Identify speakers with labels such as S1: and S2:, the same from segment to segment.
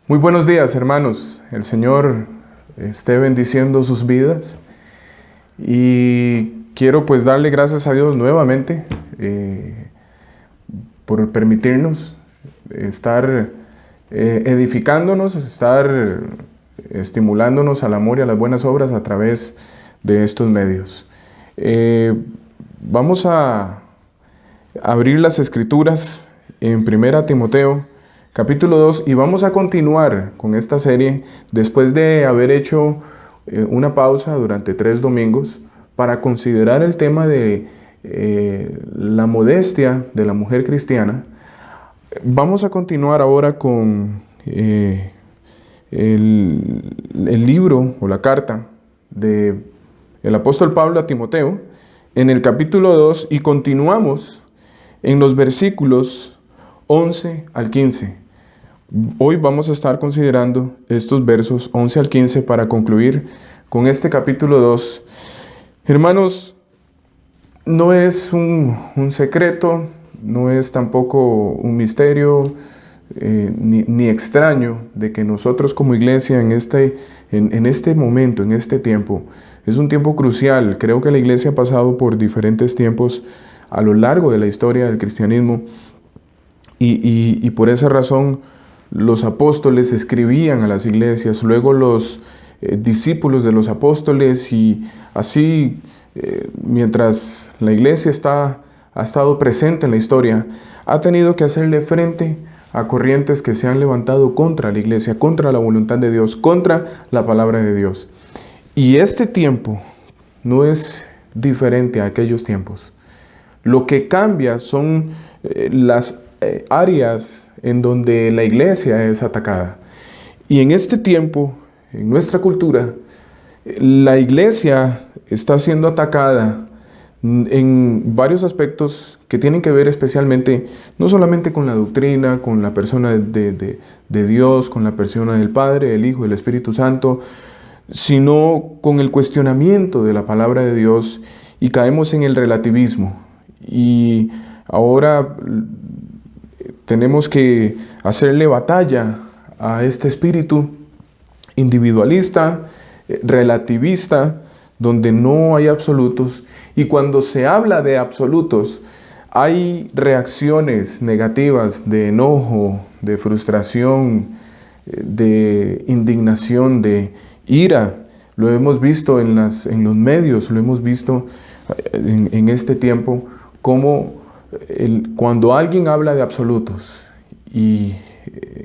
S1: Muy buenos días, hermanos. El Señor esté bendiciendo sus vidas y quiero pues darle gracias a Dios nuevamente por permitirnos estar edificándonos, estar estimulándonos al amor y a las buenas obras a través de estos medios. Vamos a abrir las Escrituras en 1 Timoteo capítulo 2 y vamos a continuar con esta serie después de haber hecho una pausa durante 3 domingos para considerar el tema de la modestia de la mujer cristiana. Vamos a continuar ahora con el libro o la carta del apóstol Pablo a Timoteo en el capítulo 2 y continuamos en los versículos 11 al 15. Hoy vamos a estar considerando estos versos 11 al 15 para concluir con este capítulo 2. Hermanos, no es un secreto, no es tampoco un misterio ni extraño de que nosotros como iglesia en este momento, en este tiempo, es un tiempo crucial. Creo que la iglesia ha pasado por diferentes tiempos a lo largo de la historia del cristianismo y por esa razón los apóstoles escribían a las iglesias, luego los discípulos de los apóstoles y así mientras la iglesia ha estado presente en la historia, ha tenido que hacerle frente a corrientes que se han levantado contra la iglesia, contra la voluntad de Dios, contra la palabra de Dios. Y este tiempo no es diferente a aquellos tiempos. Lo que cambia son las áreas en donde la iglesia es atacada. Y en este tiempo, en nuestra cultura, la iglesia está siendo atacada en varios aspectos que tienen que ver especialmente, no solamente con la doctrina, con la persona de Dios, con la persona del Padre, el Hijo, el Espíritu Santo, sino con el cuestionamiento de la palabra de Dios y caemos en el relativismo. Y ahora tenemos que hacerle batalla a este espíritu individualista, relativista, donde no hay absolutos. Y cuando se habla de absolutos, hay reacciones negativas de enojo, de frustración, de indignación, de ira. Lo hemos visto en los medios, lo hemos visto en este tiempo, como cuando alguien habla de absolutos, y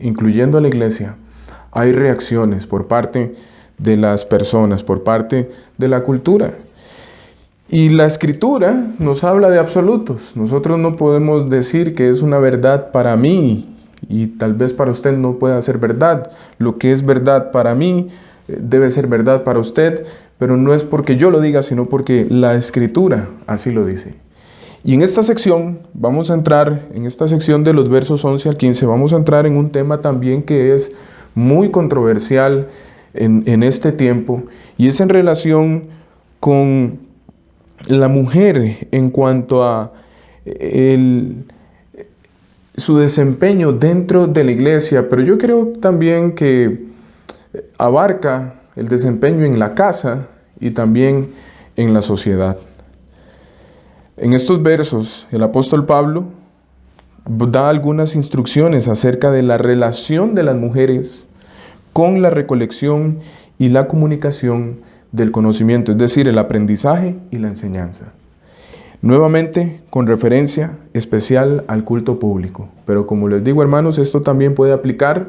S1: incluyendo a la iglesia, hay reacciones por parte de las personas, por parte de la cultura. Y la Escritura nos habla de absolutos. Nosotros no podemos decir que es una verdad para mí y tal vez para usted no pueda ser verdad. Lo que es verdad para mí debe ser verdad para usted, pero no es porque yo lo diga, sino porque la Escritura así lo dice. Y en esta sección vamos a entrar, en esta sección de los versos 11 al 15, vamos a entrar en un tema también que es muy controversial en este tiempo, y es en relación con la mujer en cuanto a su desempeño dentro de la iglesia, pero yo creo también que abarca el desempeño en la casa y también en la sociedad. En estos versos, el apóstol Pablo da algunas instrucciones acerca de la relación de las mujeres con la recolección y la comunicación del conocimiento, es decir, el aprendizaje y la enseñanza. Nuevamente, con referencia especial al culto público. Pero como les digo, hermanos, esto también puede aplicar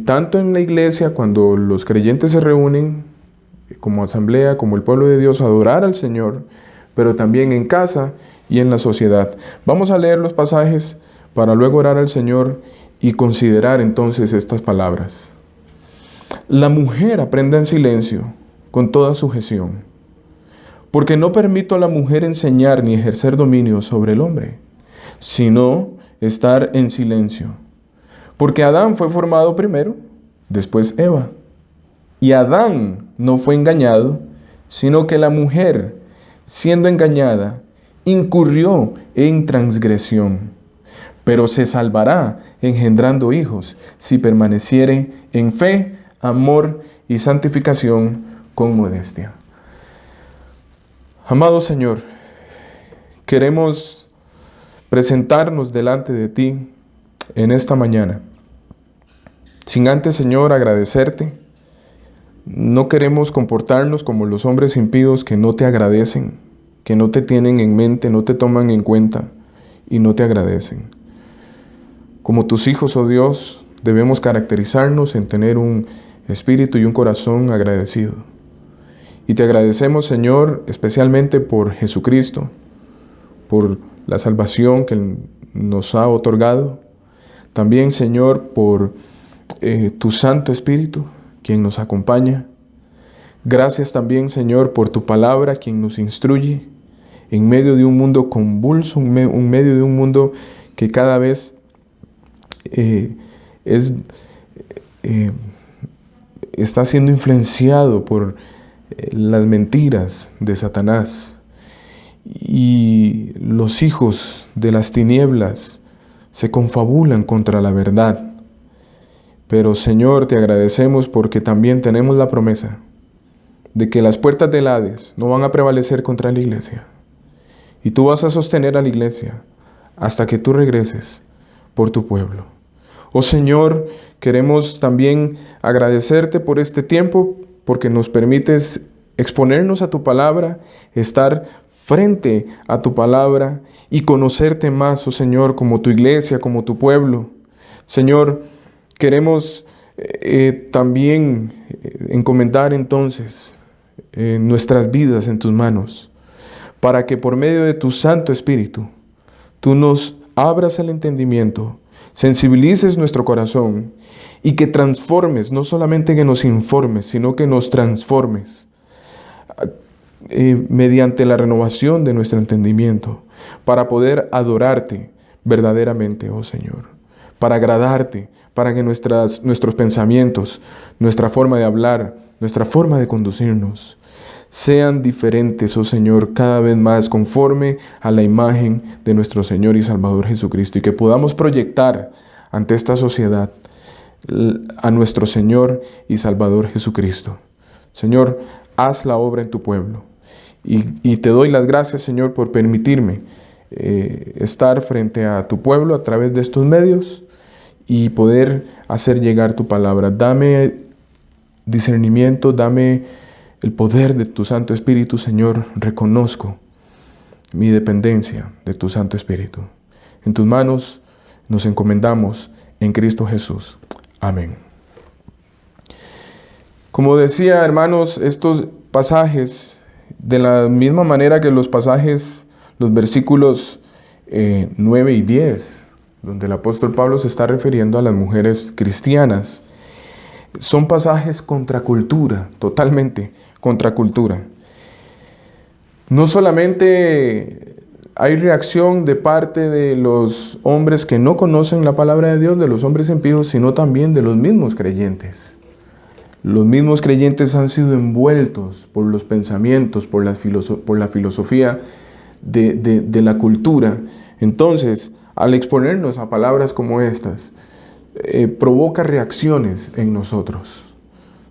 S1: tanto en la iglesia, cuando los creyentes se reúnen como asamblea, como el pueblo de Dios, a adorar al Señor, pero también en casa y en la sociedad. Vamos a leer los pasajes para luego orar al Señor y considerar entonces estas palabras. La mujer aprenda en silencio, con toda sujeción, porque no permito a la mujer enseñar ni ejercer dominio sobre el hombre, sino estar en silencio. Porque Adán fue formado primero, después Eva. Y Adán no fue engañado, sino que la mujer, siendo engañada, incurrió en transgresión. Pero se salvará engendrando hijos, si permaneciere en fe, amor y santificación con modestia. Amado Señor, queremos presentarnos delante de ti en esta mañana. Sin antes, Señor, agradecerte. No queremos comportarnos como los hombres impíos que no te agradecen, que no te tienen en mente, no te toman en cuenta y no te agradecen. Como tus hijos, oh Dios, debemos caracterizarnos en tener un espíritu y un corazón agradecido. Y te agradecemos, Señor, especialmente por Jesucristo, por la salvación que Él nos ha otorgado. También, Señor, por tu Santo Espíritu, quien nos acompaña. Gracias también, Señor, por tu palabra, quien nos instruye en medio de un mundo convulso, en medio de un mundo que cada vez está siendo influenciado por las mentiras de Satanás. Y los hijos de las tinieblas se confabulan contra la verdad. Pero, Señor, te agradecemos porque también tenemos la promesa de que las puertas del Hades no van a prevalecer contra la iglesia. Y tú vas a sostener a la iglesia hasta que tú regreses por tu pueblo. Oh Señor, queremos también agradecerte por este tiempo, porque nos permites exponernos a tu palabra, estar frente a tu palabra y conocerte más, oh Señor, como tu iglesia, como tu pueblo. Señor, queremos también encomendar entonces nuestras vidas en tus manos, para que por medio de tu Santo Espíritu, tú nos abras el entendimiento, sensibilices nuestro corazón y que transformes, no solamente que nos informes, sino que nos transformes mediante la renovación de nuestro entendimiento, para poder adorarte verdaderamente, oh Señor, para agradarte, para que nuestros pensamientos, nuestra forma de hablar, nuestra forma de conducirnos, sean diferentes, oh Señor, cada vez más conforme a la imagen de nuestro Señor y Salvador Jesucristo, y que podamos proyectar ante esta sociedad a nuestro Señor y Salvador Jesucristo. Señor, haz la obra en tu pueblo. Y te doy las gracias, Señor, por permitirme estar frente a tu pueblo a través de estos medios y poder hacer llegar tu palabra. Dame discernimiento, dame el poder de tu Santo Espíritu, Señor. Reconozco mi dependencia de tu Santo Espíritu. En tus manos nos encomendamos en Cristo Jesús. Amén. Como decía, hermanos, estos pasajes, de la misma manera que los pasajes, los versículos 9 y 10, donde el apóstol Pablo se está refiriendo a las mujeres cristianas, son pasajes contra cultura, totalmente contra cultura. No solamente hay reacción de parte de los hombres que no conocen la palabra de Dios, de los hombres impíos, sino también de los mismos creyentes. Los mismos creyentes han sido envueltos por los pensamientos, por la filosofía de la cultura. Entonces, al exponernos a palabras como estas, provoca reacciones en nosotros.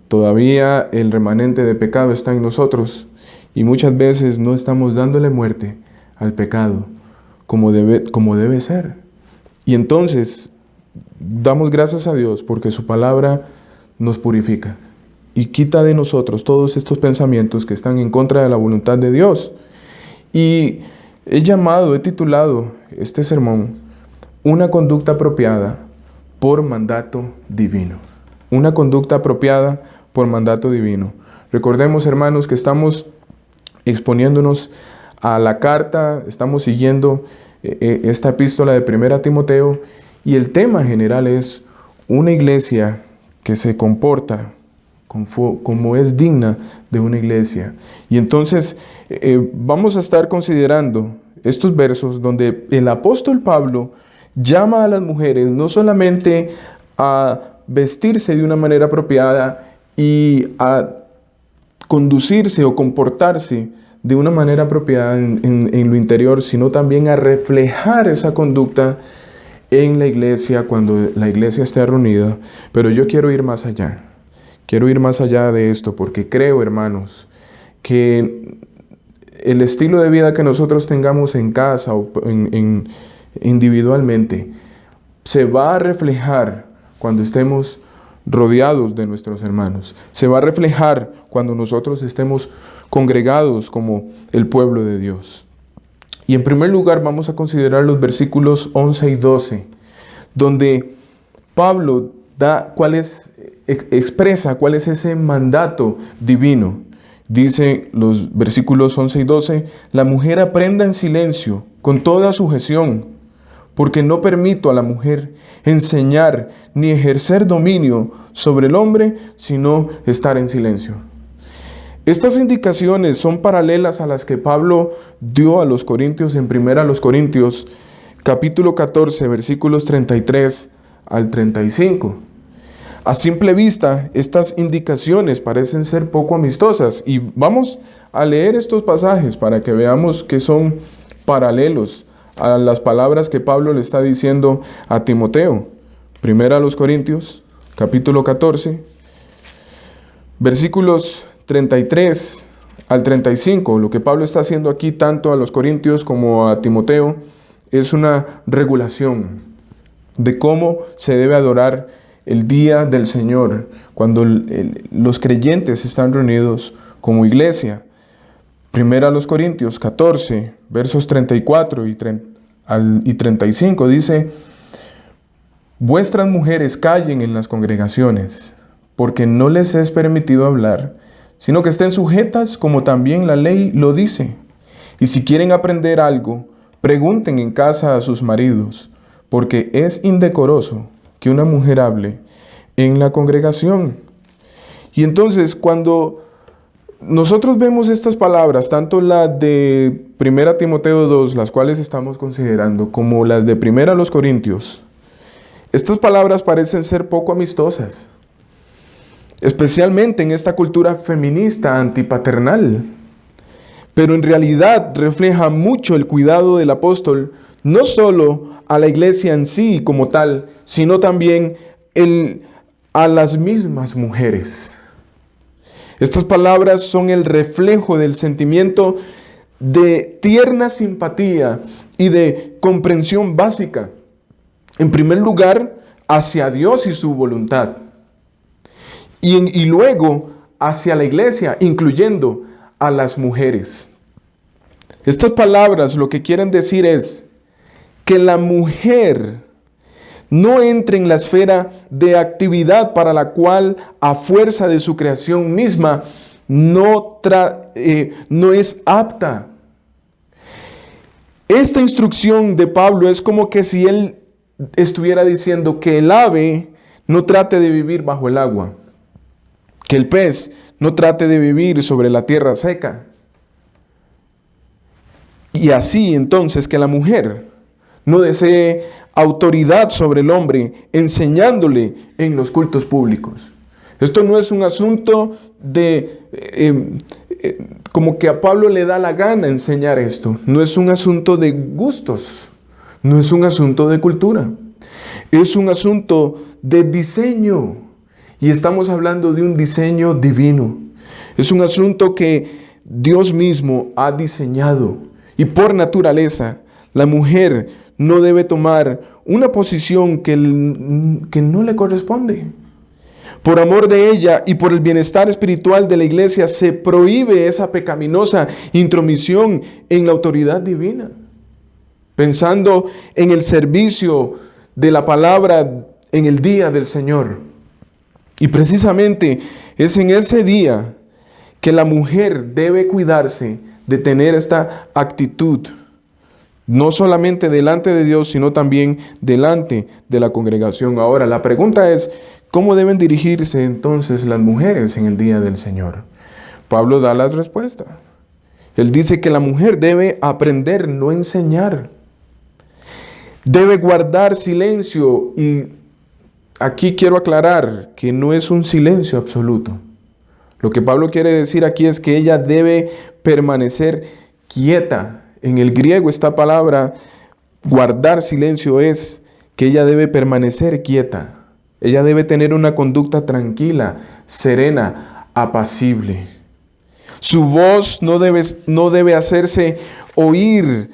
S1: Todavía el remanente de pecado está en nosotros y muchas veces no estamos dándole muerte al pecado como debe ser. Y entonces, damos gracias a Dios porque su palabra nos purifica y quita de nosotros todos estos pensamientos que están en contra de la voluntad de Dios. Y he titulado este sermón, Una conducta apropiada por mandato divino. Una conducta apropiada por mandato divino. Recordemos, hermanos, que estamos exponiéndonos a la carta, estamos siguiendo esta epístola de 1 Timoteo, y el tema general es una iglesia que se comporta como es digna de una iglesia. Y entonces vamos a estar considerando estos versos donde el apóstol Pablo llama a las mujeres no solamente a vestirse de una manera apropiada y a conducirse o comportarse de una manera apropiada en lo interior, sino también a reflejar esa conducta en la iglesia cuando la iglesia esté reunida, pero yo quiero ir más allá. Quiero ir más allá de esto porque creo, hermanos, que el estilo de vida que nosotros tengamos en casa o individualmente se va a reflejar cuando estemos rodeados de nuestros hermanos. Se va a reflejar cuando nosotros estemos congregados como el pueblo de Dios. Y en primer lugar vamos a considerar los versículos 11 y 12, donde Pablo expresa cuál es ese mandato divino. Dice los versículos 11 y 12, la mujer aprenda en silencio, con toda sujeción, porque no permito a la mujer enseñar ni ejercer dominio sobre el hombre, sino estar en silencio. Estas indicaciones son paralelas a las que Pablo dio a los corintios en 1 Corintios, capítulo 14, versículos 33 al 35. A simple vista, estas indicaciones parecen ser poco amistosas y vamos a leer estos pasajes para que veamos que son paralelos a las palabras que Pablo le está diciendo a Timoteo. 1 Corintios, capítulo 14, versículos 33 al 35. Lo que Pablo está haciendo aquí tanto a los corintios como a Timoteo es una regulación de cómo se debe adorar el día del Señor cuando los creyentes están reunidos como iglesia. 1 Corintios 14, versos 34 y 35 dice: vuestras mujeres callen en las congregaciones, porque no les es permitido hablar, sino que estén sujetas como también la ley lo dice. Y si quieren aprender algo, pregunten en casa a sus maridos, porque es indecoroso que una mujer hable en la congregación. Y entonces cuando nosotros vemos estas palabras, tanto las de 1 Timoteo 2, las cuales estamos considerando, como las de 1 Corintios, estas palabras parecen ser poco amistosas, especialmente en esta cultura feminista antipaternal. Pero en realidad refleja mucho el cuidado del apóstol, no solo a la iglesia en sí como tal, sino también a las mismas mujeres. Estas palabras son el reflejo del sentimiento de tierna simpatía y de comprensión básica, en primer lugar, hacia Dios y su voluntad. Y luego hacia la iglesia, incluyendo a las mujeres. Estas palabras lo que quieren decir es que la mujer no entre en la esfera de actividad para la cual, a fuerza de su creación misma, no es apta. Esta instrucción de Pablo es como que si él estuviera diciendo que el ave no trate de vivir bajo el agua, que el pez no trate de vivir sobre la tierra seca. Y así entonces que la mujer no desee autoridad sobre el hombre, enseñándole en los cultos públicos. Esto no es un asunto de como que a Pablo le da la gana enseñar esto. No es un asunto de gustos, no es un asunto de cultura, es un asunto de diseño. Y estamos hablando de un diseño divino. Es un asunto que Dios mismo ha diseñado. Y por naturaleza, la mujer no debe tomar una posición que no le corresponde. Por amor de ella y por el bienestar espiritual de la iglesia, se prohíbe esa pecaminosa intromisión en la autoridad divina. Pensando en el servicio de la palabra en el día del Señor. Y precisamente es en ese día que la mujer debe cuidarse de tener esta actitud, no solamente delante de Dios, sino también delante de la congregación. Ahora, la pregunta es, ¿cómo deben dirigirse entonces las mujeres en el día del Señor? Pablo da la respuesta. Él dice que la mujer debe aprender, no enseñar. Debe guardar silencio y aquí quiero aclarar que no es un silencio absoluto. Lo que Pablo quiere decir aquí es que ella debe permanecer quieta. En el griego esta palabra, guardar silencio, es que ella debe permanecer quieta. Ella debe tener una conducta tranquila, serena, apacible. Su voz no debe hacerse oír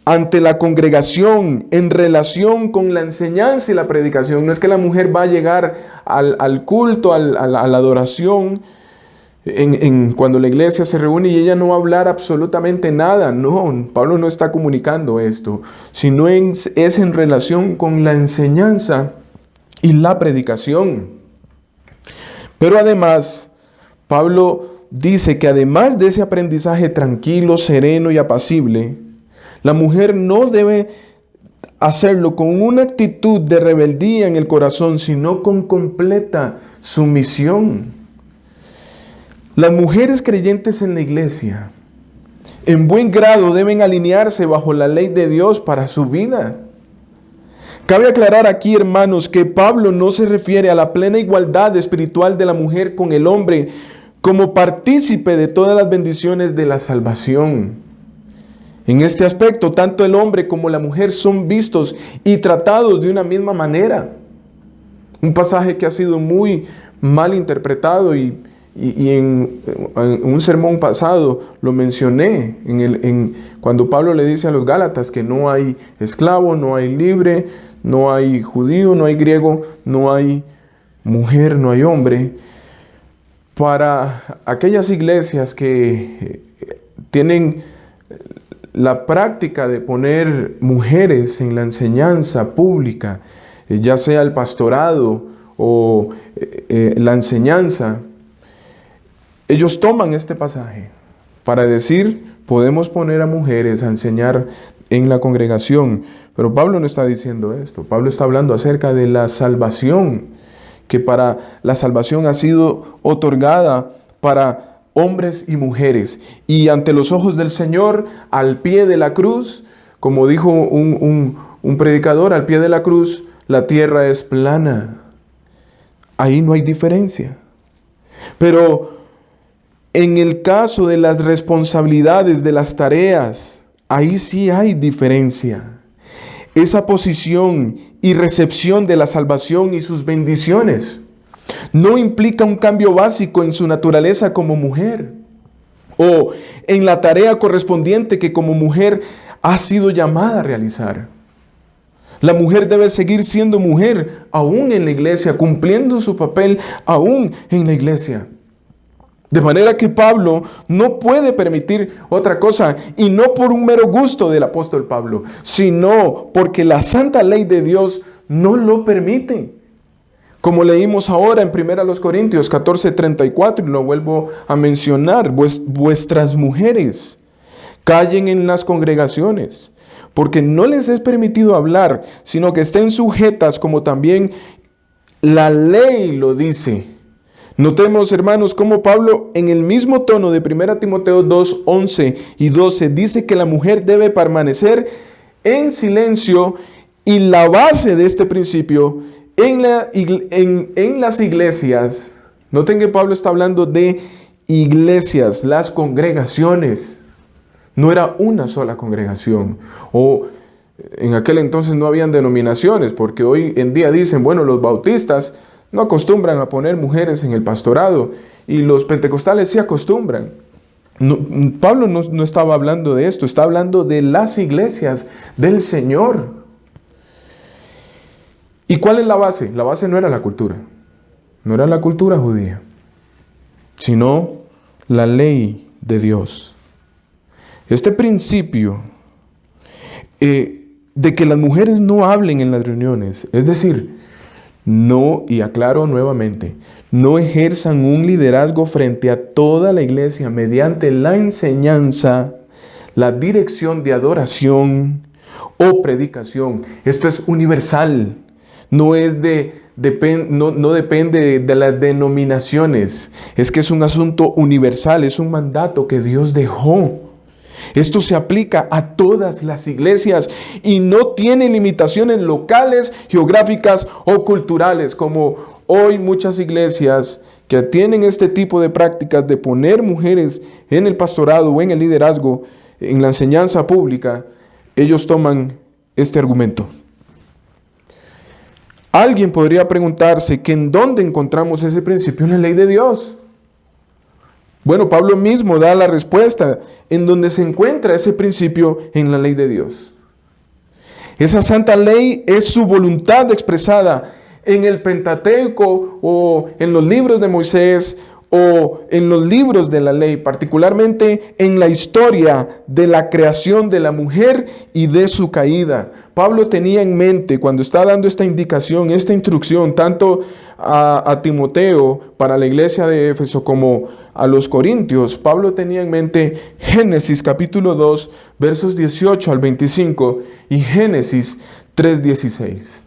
S1: ante la congregación en relación con la enseñanza y la predicación. No es que la mujer va a llegar al culto, a la adoración, cuando la iglesia se reúne y ella no va a hablar absolutamente nada. No, Pablo no está comunicando esto, sino es en relación con la enseñanza y la predicación. Pero además, Pablo dice que además de ese aprendizaje tranquilo, sereno y apacible, la mujer no debe hacerlo con una actitud de rebeldía en el corazón, sino con completa sumisión. Las mujeres creyentes en la iglesia, en buen grado, deben alinearse bajo la ley de Dios para su vida. Cabe aclarar aquí, hermanos, que Pablo no se refiere a la plena igualdad espiritual de la mujer con el hombre como partícipe de todas las bendiciones de la salvación. En este aspecto, tanto el hombre como la mujer son vistos y tratados de una misma manera. Un pasaje que ha sido muy mal interpretado y en un sermón pasado lo mencioné, cuando Pablo le dice a los Gálatas que no hay esclavo, no hay libre, no hay judío, no hay griego, no hay mujer, no hay hombre. Para aquellas iglesias que tienen la práctica de poner mujeres en la enseñanza pública, ya sea el pastorado o la enseñanza, ellos toman este pasaje para decir, podemos poner a mujeres a enseñar en la congregación. Pero Pablo no está diciendo esto. Pablo está hablando acerca de la salvación, que para la salvación ha sido otorgada para hombres y mujeres. Y ante los ojos del Señor, al pie de la cruz, como dijo un predicador, al pie de la cruz, la tierra es plana. Ahí no hay diferencia. Pero en el caso de las responsabilidades, de las tareas, ahí sí hay diferencia. Esa posición y recepción de la salvación y sus bendiciones no implica un cambio básico en su naturaleza como mujer o en la tarea correspondiente que como mujer ha sido llamada a realizar. La mujer debe seguir siendo mujer aún en la iglesia, cumpliendo su papel aún en la iglesia. De manera que Pablo no puede permitir otra cosa, y no por un mero gusto del apóstol Pablo, sino porque la santa ley de Dios no lo permite. Como leímos ahora en 1 Corintios 14:34, y lo vuelvo a mencionar, vuestras mujeres callen en las congregaciones, porque no les es permitido hablar, sino que estén sujetas como también la ley lo dice. Notemos, hermanos, cómo Pablo en el mismo tono de 1 Timoteo 2:11 y 12 dice que la mujer debe permanecer en silencio, y la base de este principio en las iglesias. Noten que Pablo está hablando de iglesias, las congregaciones. No era una sola congregación, o en aquel entonces no habían denominaciones, porque hoy en día dicen, bueno, los bautistas no acostumbran a poner mujeres en el pastorado y los pentecostales sí acostumbran. No, Pablo no estaba hablando de esto, está hablando de las iglesias del Señor. ¿Y cuál es la base? La base no era la cultura, no era la cultura judía, sino la ley de Dios. Este principio de que las mujeres no hablen en las reuniones, es decir, no, y aclaro nuevamente, no ejerzan un liderazgo frente a toda la iglesia mediante la enseñanza, la dirección de adoración o predicación. Esto es universal, no depende de las denominaciones, es que es un asunto universal, es un mandato que Dios dejó. Esto se aplica a todas las iglesias y no tiene limitaciones locales, geográficas o culturales, como hoy muchas iglesias que tienen este tipo de prácticas de poner mujeres en el pastorado o en el liderazgo, en la enseñanza pública, ellos toman este argumento. Alguien podría preguntarse que en dónde encontramos ese principio en la ley de Dios. Bueno, Pablo mismo da la respuesta en donde se encuentra ese principio en la ley de Dios. Esa santa ley es su voluntad expresada en el Pentateuco o en los libros de Moisés o en los libros de la ley, particularmente en la historia de la creación de la mujer y de su caída. Pablo tenía en mente, cuando está dando esta indicación, esta instrucción, tanto a Timoteo para la iglesia de Éfeso como a los corintios, Pablo tenía en mente Génesis capítulo 2, versos 18 al 25 y Génesis 3:16.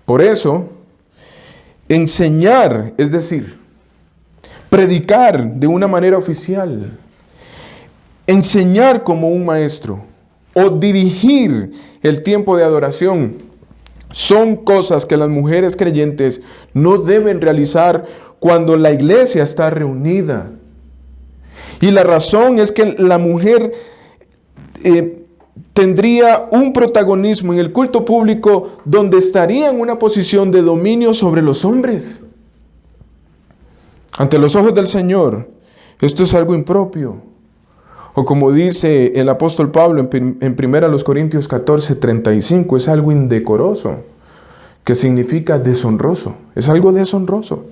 S1: Por eso, enseñar, es decir, predicar de una manera oficial, enseñar como un maestro o dirigir el tiempo de adoración son cosas que las mujeres creyentes no deben realizar cuando la iglesia está reunida. Y la razón es que la mujer tendría un protagonismo en el culto público donde estaría en una posición de dominio sobre los hombres. Ante los ojos del Señor, esto es algo impropio. O como dice el apóstol Pablo en 1 Corintios 14:35, es algo indecoroso, que significa deshonroso. Es algo deshonroso.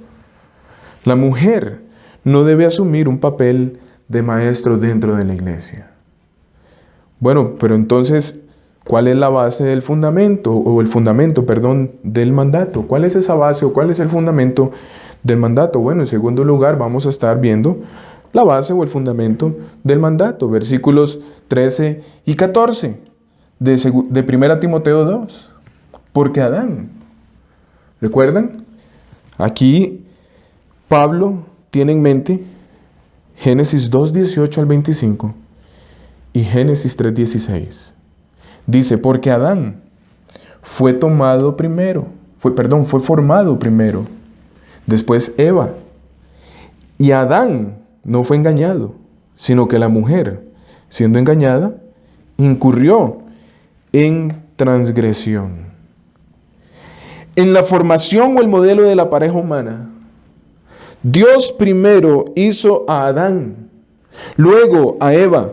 S1: La mujer no debe asumir un papel de maestro dentro de la iglesia. Bueno, pero entonces, ¿cuál es la base del fundamento? O el fundamento, perdón, del mandato. ¿Cuál es esa base o cuál es el fundamento del mandato? Bueno, en segundo lugar vamos a estar viendo la base o el fundamento del mandato. Versículos 13 y 14 de 1 Timoteo 2. Porque Adán, ¿recuerdan? Aquí Pablo tiene en mente Génesis 2, 18 al 25 y Génesis 3, 16. Dice, porque Adán fue formado primero, después Eva. Y Adán no fue engañado, sino que la mujer, siendo engañada, incurrió en transgresión. En la formación o el modelo de la pareja humana, Dios primero hizo a Adán, luego a Eva.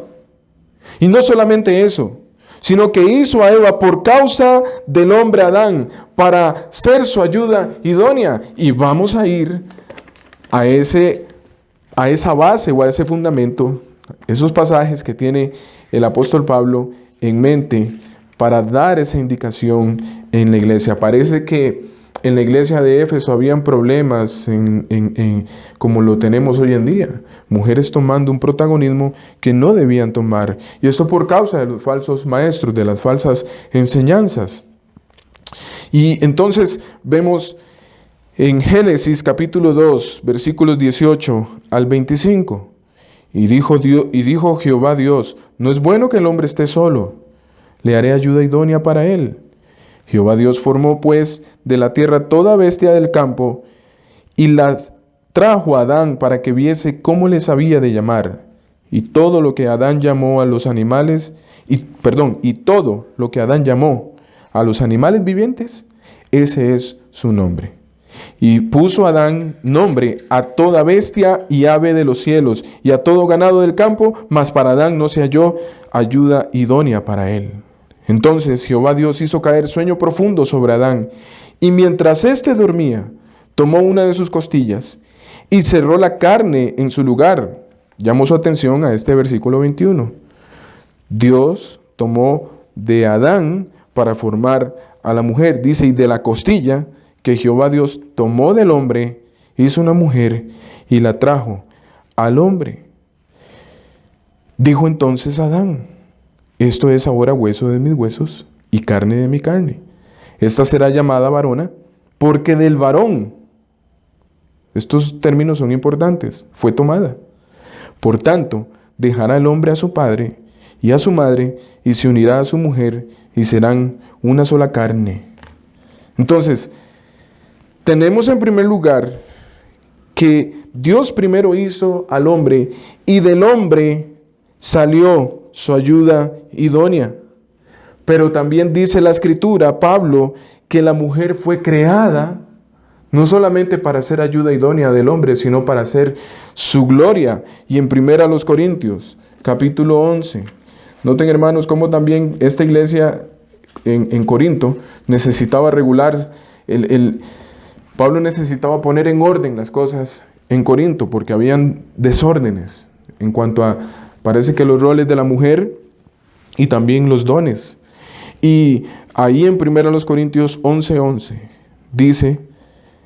S1: Y no solamente eso, sino que hizo a Eva por causa del hombre Adán, para ser su ayuda idónea. Y vamos a ir a esa base o a ese fundamento, esos pasajes que tiene el apóstol Pablo en mente para dar esa indicación en la iglesia. Parece que en la iglesia de Éfeso habían problemas como lo tenemos hoy en día. Mujeres tomando un protagonismo que no debían tomar. Y esto por causa de los falsos maestros, de las falsas enseñanzas. Y entonces vemos en Génesis capítulo 2, versículos 18 al 25. Y dijo Jehová Dios, no es bueno que el hombre esté solo, le haré ayuda idónea para él. Jehová Dios formó pues de la tierra toda bestia del campo y las trajo a Adán para que viese cómo les había de llamar. Y todo lo que Adán llamó a los animales, y todo lo que Adán llamó a los animales vivientes, ese es su nombre. Y puso Adán nombre a toda bestia y ave de los cielos y a todo ganado del campo, mas para Adán no se halló ayuda idónea para él. Entonces Jehová Dios hizo caer sueño profundo sobre Adán, y mientras éste dormía, tomó una de sus costillas y cerró la carne en su lugar. Llamó su atención a este versículo 21. Dios tomó de Adán para formar a la mujer. Dice, y de la costilla que Jehová Dios tomó del hombre, hizo una mujer y la trajo al hombre. Dijo entonces Adán, esto es ahora hueso de mis huesos y carne de mi carne. Esta será llamada varona, porque del varón, estos términos son importantes, fue tomada. Por tanto, dejará el hombre a su padre y a su madre, y se unirá a su mujer, y serán una sola carne. Entonces, tenemos en primer lugar que Dios primero hizo al hombre, y del hombre salió su ayuda idónea. Pero también dice la Escritura, Pablo, que la mujer fue creada no solamente para ser ayuda idónea del hombre, sino para hacer su gloria. Y en 1 Corintios, capítulo 11, noten, hermanos, cómo también esta iglesia en Corinto necesitaba regular, Pablo necesitaba poner en orden las cosas en Corinto, porque habían desórdenes en cuanto a, parece que los roles de la mujer y también los dones. Y ahí en 1 Corintios 11:11 dice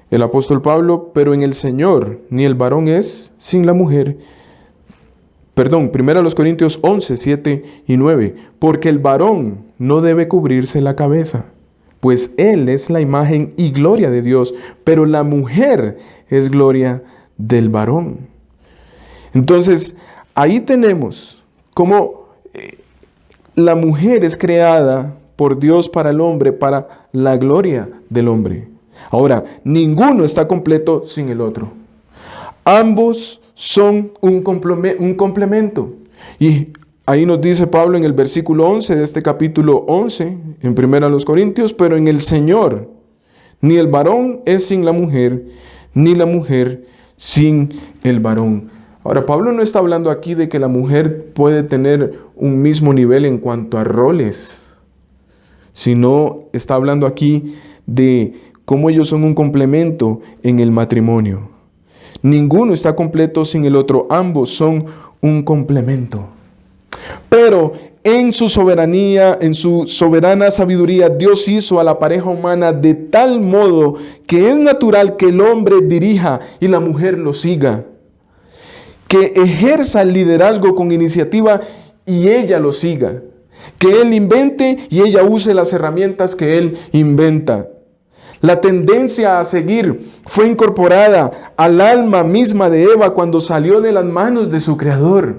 S1: el apóstol Pablo: pero en el Señor ni el varón es sin la mujer. Perdón, 1 Corintios 11:7 y 9. Porque el varón no debe cubrirse la cabeza, pues él es la imagen y gloria de Dios, pero la mujer es gloria del varón. Entonces, ahí tenemos cómo la mujer es creada por Dios para el hombre, para la gloria del hombre. Ahora, ninguno está completo sin el otro. Ambos son un complemento. Y ahí nos dice Pablo en el versículo 11 de este capítulo 11, en 1 Corintios: pero en el Señor ni el varón es sin la mujer, ni la mujer sin el varón. Ahora, Pablo no está hablando aquí de que la mujer puede tener un mismo nivel en cuanto a roles, sino está hablando aquí de cómo ellos son un complemento en el matrimonio. Ninguno está completo sin el otro, ambos son un complemento. Pero en su soberanía, en su soberana sabiduría, Dios hizo a la pareja humana de tal modo que es natural que el hombre dirija y la mujer lo siga, que ejerza el liderazgo con iniciativa y ella lo siga, que él invente y ella use las herramientas que él inventa. La tendencia a seguir fue incorporada al alma misma de Eva cuando salió de las manos de su Creador.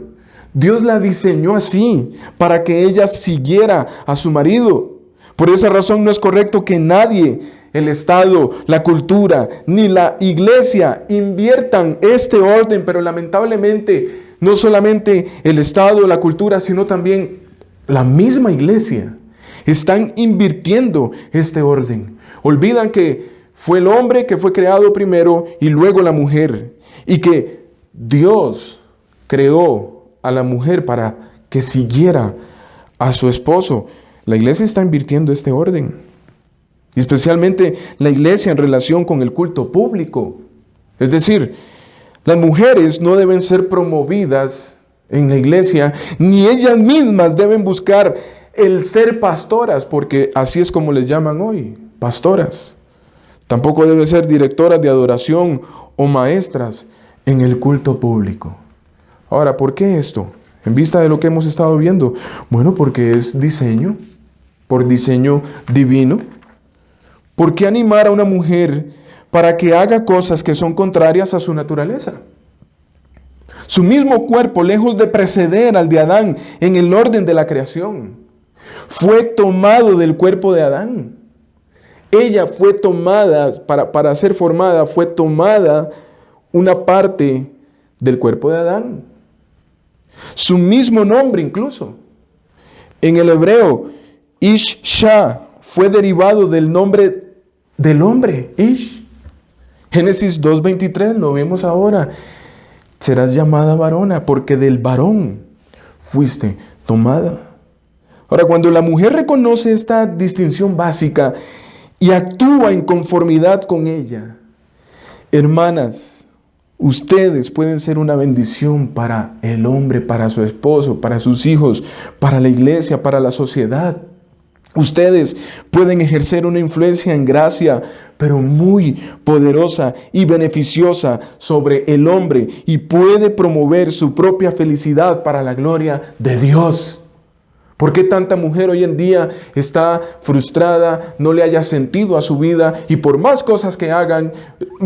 S1: Dios la diseñó así, para que ella siguiera a su marido. Por esa razón no es correcto que nadie, el Estado, la cultura, ni la iglesia inviertan este orden, pero lamentablemente no solamente el Estado, la cultura, sino también la misma iglesia están invirtiendo este orden. Olvidan que fue el hombre que fue creado primero y luego la mujer, y que Dios creó a la mujer para que siguiera a su esposo. La iglesia está invirtiendo este orden, y especialmente la iglesia en relación con el culto público. Es decir, las mujeres no deben ser promovidas en la iglesia, ni ellas mismas deben buscar el ser pastoras, porque así es como les llaman hoy, pastoras. Tampoco deben ser directoras de adoración o maestras en el culto público. Ahora, ¿por qué esto? En vista de lo que hemos estado viendo. Bueno, porque es diseño, por diseño divino. ¿Por qué animar a una mujer para que haga cosas que son contrarias a su naturaleza? Su mismo cuerpo, lejos de preceder al de Adán en el orden de la creación, fue tomado del cuerpo de Adán. Ella fue tomada, para ser formada, fue tomada una parte del cuerpo de Adán. Su mismo nombre incluso. En el hebreo, Ish-Shah fue derivado del nombre del hombre, Ish. Génesis 2:23, lo vemos ahora. Serás llamada varona, porque del varón fuiste tomada. Ahora, cuando la mujer reconoce esta distinción básica y actúa en conformidad con ella, hermanas, ustedes pueden ser una bendición para el hombre, para su esposo, para sus hijos, para la iglesia, para la sociedad. Ustedes pueden ejercer una influencia en gracia, pero muy poderosa y beneficiosa sobre el hombre, y puede promover su propia felicidad para la gloria de Dios. ¿Por qué tanta mujer hoy en día está frustrada, no le haya sentido a su vida, y por más cosas que hagan,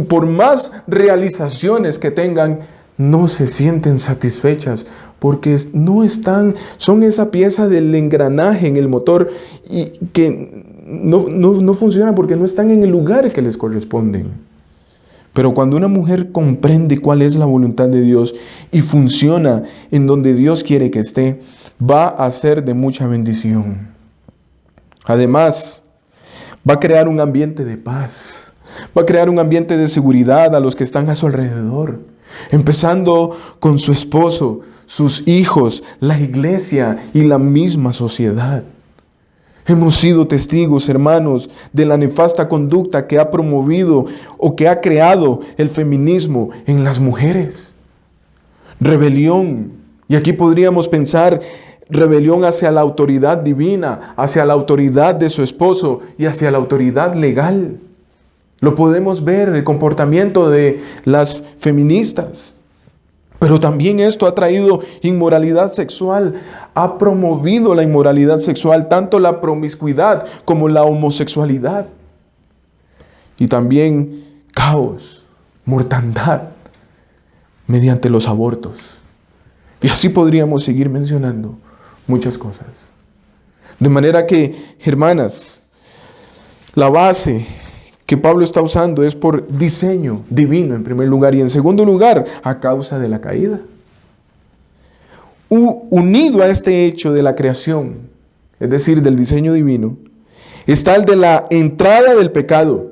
S1: por más realizaciones que tengan, no se sienten satisfechas? Porque no están, son esa pieza del engranaje en el motor y que no funciona porque no están en el lugar que les corresponden. Pero cuando una mujer comprende cuál es la voluntad de Dios y funciona en donde Dios quiere que esté, va a ser de mucha bendición. Además, Va a crear un ambiente de paz. Va a crear un ambiente de seguridad a los que están a su alrededor. Empezando con su esposo, sus hijos, la iglesia y la misma sociedad. Hemos sido testigos, hermanos, de la nefasta conducta que ha promovido o que ha creado el feminismo en las mujeres. Rebelión. Y aquí podríamos pensar rebelión hacia la autoridad divina, hacia la autoridad de su esposo y hacia la autoridad legal. Lo podemos ver en el comportamiento de las feministas. Pero también esto ha traído inmoralidad sexual, ha promovido la inmoralidad sexual, tanto la promiscuidad como la homosexualidad. Y también caos, mortandad, mediante los abortos. Y así podríamos seguir mencionando muchas cosas. De manera que, hermanas, la base que Pablo está usando es por diseño divino en primer lugar y en segundo lugar a causa de la caída. Unido a este hecho de la creación, es decir, del diseño divino, está el de la entrada del pecado.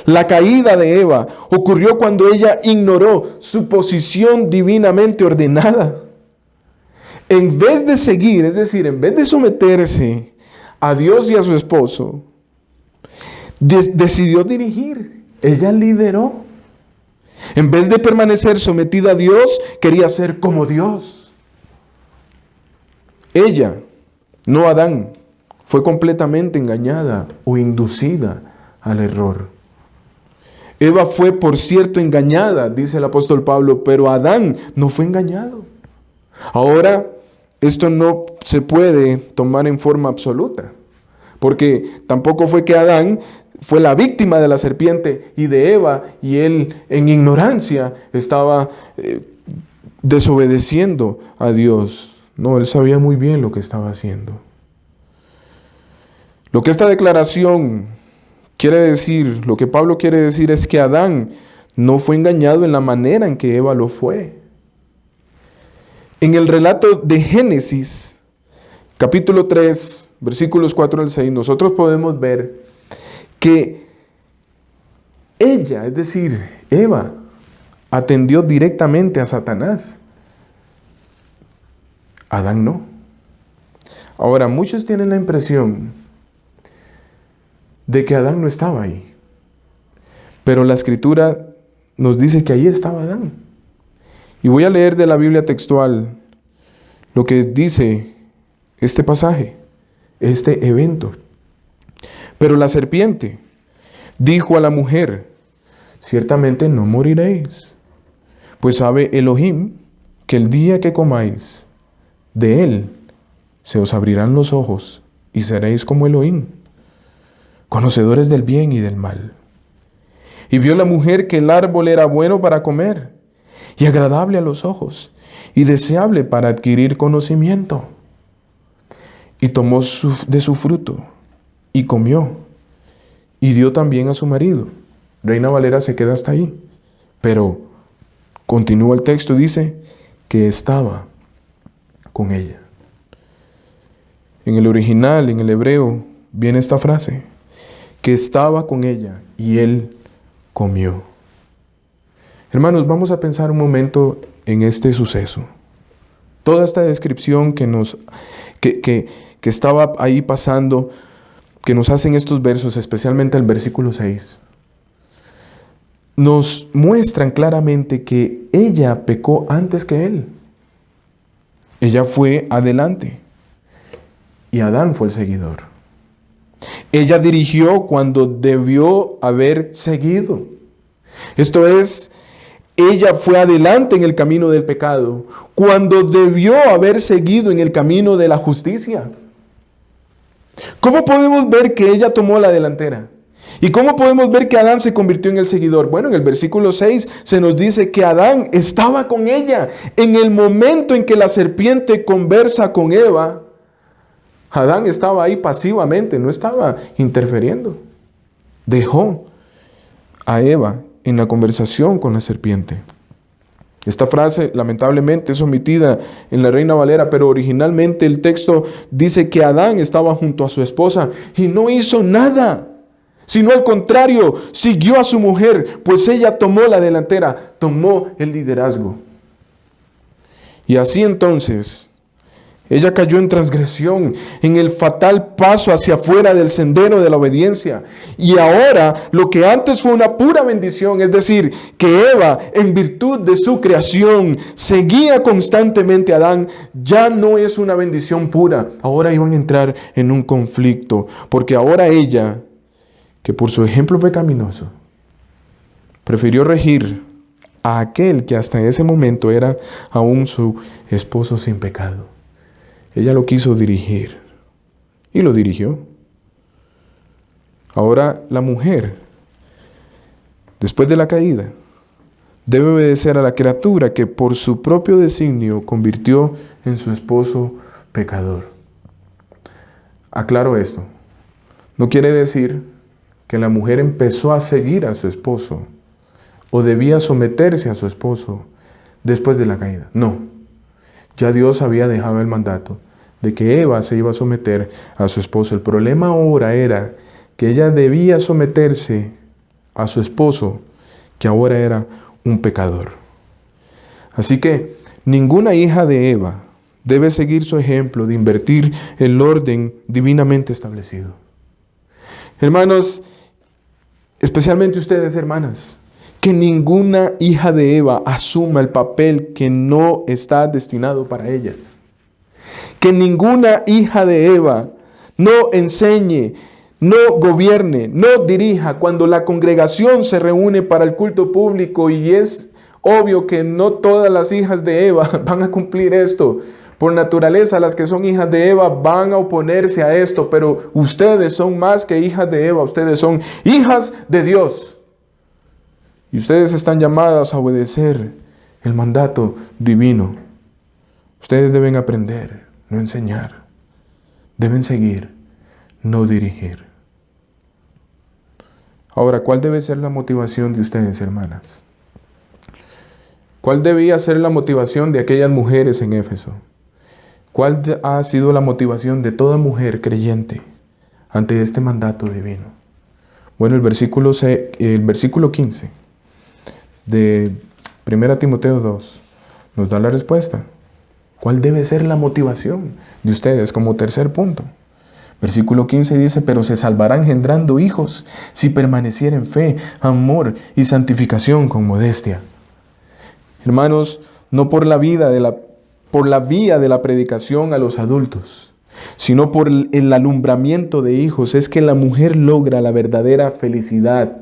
S1: La caída de Eva ocurrió cuando ella ignoró su posición divinamente ordenada. En vez de seguir, es decir, en vez de someterse a Dios y a su esposo, decidió dirigir. Ella lideró. En vez de permanecer sometida a Dios, quería ser como Dios. Ella, no Adán, fue completamente engañada o inducida al error. Eva fue, por cierto, engañada, dice el apóstol Pablo, pero Adán no fue engañado. Ahora, esto no se puede tomar en forma absoluta, porque tampoco fue que Adán fue la víctima de la serpiente y de Eva, y él en ignorancia estaba desobedeciendo a Dios. No, él sabía muy bien lo que estaba haciendo. Lo que esta declaración quiere decir, lo que Pablo quiere decir es que Adán no fue engañado en la manera en que Eva lo fue. En el relato de Génesis, capítulo 3, versículos 4 al 6, nosotros podemos ver que ella, es decir, Eva, atendió directamente a Satanás. Adán no. Ahora, muchos tienen la impresión de que Adán no estaba ahí. Pero la Escritura nos dice que ahí estaba Adán. Y voy a leer de la Biblia textual lo que dice este pasaje, este evento. Pero la serpiente dijo a la mujer, ciertamente no moriréis, pues sabe Elohim que el día que comáis de él se os abrirán los ojos y seréis como Elohim, conocedores del bien y del mal. Y vio la mujer que el árbol era bueno para comer y agradable a los ojos y deseable para adquirir conocimiento. Y tomó de su fruto y comió, y dio también a su marido. Reina Valera se queda hasta ahí, pero continúa el texto, dice que estaba con ella. En el original, en el hebreo, viene esta frase, que estaba con ella y él comió. Hermanos, vamos a pensar un momento en este suceso. Toda esta descripción que estaba ahí pasando, que nos hacen estos versos, especialmente el versículo 6, nos muestran claramente que ella pecó antes que él. Ella fue adelante y Adán fue el seguidor. Ella dirigió cuando debió haber seguido. Esto es, ella fue adelante en el camino del pecado cuando debió haber seguido en el camino de la justicia. ¿Cómo podemos ver que ella tomó la delantera? ¿Y cómo podemos ver que Adán se convirtió en el seguidor? Bueno, en el versículo 6 se nos dice que Adán estaba con ella. En el momento en que la serpiente conversa con Eva, Adán estaba ahí pasivamente, no estaba interfiriendo. Dejó a Eva en la conversación con la serpiente. Esta frase lamentablemente es omitida en la Reina Valera, pero originalmente el texto dice que Adán estaba junto a su esposa y no hizo nada, sino al contrario, siguió a su mujer, pues ella tomó la delantera, tomó el liderazgo. Y así entonces, ella cayó en transgresión, en el fatal paso hacia afuera del sendero de la obediencia. Y ahora, lo que antes fue una pura bendición, es decir, que Eva, en virtud de su creación, seguía constantemente a Adán, ya no es una bendición pura. Ahora iban a entrar en un conflicto, porque ahora ella, que por su ejemplo pecaminoso, prefirió regir a aquel que hasta ese momento era aún su esposo sin pecado. Ella lo quiso dirigir y lo dirigió. Ahora la mujer, después de la caída, debe obedecer a la criatura que por su propio designio convirtió en su esposo pecador. Aclaro esto. No quiere decir que la mujer empezó a seguir a su esposo o debía someterse a su esposo después de la caída. No. Ya Dios había dejado el mandato de que Eva se iba a someter a su esposo. El problema ahora era que ella debía someterse a su esposo, que ahora era un pecador. Así que ninguna hija de Eva debe seguir su ejemplo de invertir el orden divinamente establecido. Hermanos, especialmente ustedes, hermanas, que ninguna hija de Eva asuma el papel que no está destinado para ellas. Que ninguna hija de Eva no enseñe, no gobierne, no dirija cuando la congregación se reúne para el culto público, y es obvio que no todas las hijas de Eva van a cumplir esto. Por naturaleza, las que son hijas de Eva van a oponerse a esto, pero ustedes son más que hijas de Eva, ustedes son hijas de Dios. Y ustedes están llamadas a obedecer el mandato divino. Ustedes deben aprender, no enseñar. Deben seguir, no dirigir. Ahora, ¿cuál debe ser la motivación de ustedes, hermanas? ¿Cuál debía ser la motivación de aquellas mujeres en Éfeso? ¿Cuál ha sido la motivación de toda mujer creyente ante este mandato divino? Bueno, el versículo 15 de 1 Timoteo 2 nos da la respuesta. ¿Cuál debe ser la motivación de ustedes como tercer punto? Versículo 15 dice: pero se salvarán engendrando hijos si permanecieren en fe, amor y santificación con modestia. Hermanos, no por la vía de la predicación a los adultos, sino por el alumbramiento de hijos, es que la mujer logra la verdadera felicidad.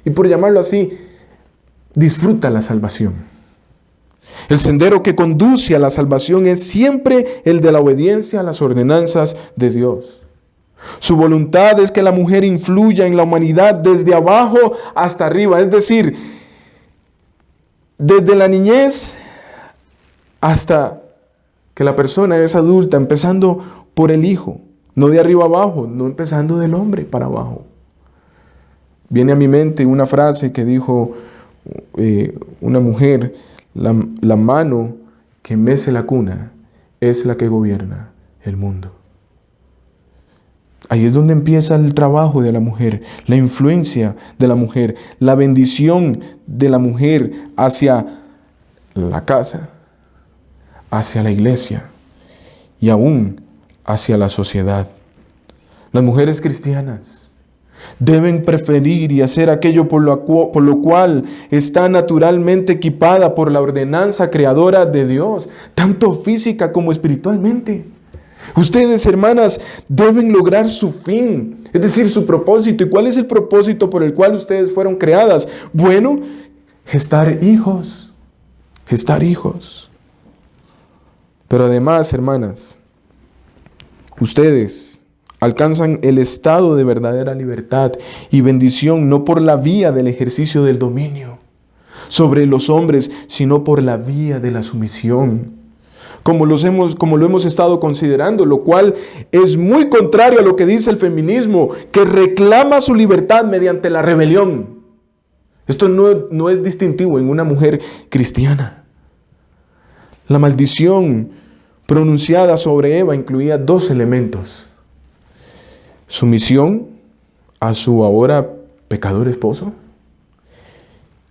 S1: Y por llamarlo así, disfruta la salvación. El sendero que conduce a la salvación es siempre el de la obediencia a las ordenanzas de Dios. Su voluntad es que la mujer influya en la humanidad desde abajo hasta arriba, es decir, desde la niñez hasta que la persona es adulta, empezando por el hijo, no de arriba abajo, no empezando del hombre para abajo. Viene a mi mente una frase que dijo una mujer: la mano que mece la cuna es la que gobierna el mundo. Ahí es donde empieza el trabajo de la mujer, la influencia de la mujer, la bendición de la mujer hacia la casa, hacia la iglesia y aún hacia la sociedad. Las mujeres cristianas deben preferir y hacer aquello por lo cual está naturalmente equipada por la ordenanza creadora de Dios, tanto física como espiritualmente. Ustedes, hermanas, deben lograr su fin, es decir, su propósito. ¿Y cuál es el propósito por el cual ustedes fueron creadas? Bueno, gestar hijos. Pero además, hermanas, ustedes alcanzan el estado de verdadera libertad y bendición no por la vía del ejercicio del dominio sobre los hombres, sino por la vía de la sumisión. Como lo hemos estado considerando, lo cual es muy contrario a lo que dice el feminismo, que reclama su libertad mediante la rebelión. Esto no es distintivo en una mujer cristiana. La maldición pronunciada sobre Eva incluía dos elementos: sumisión a su ahora pecador esposo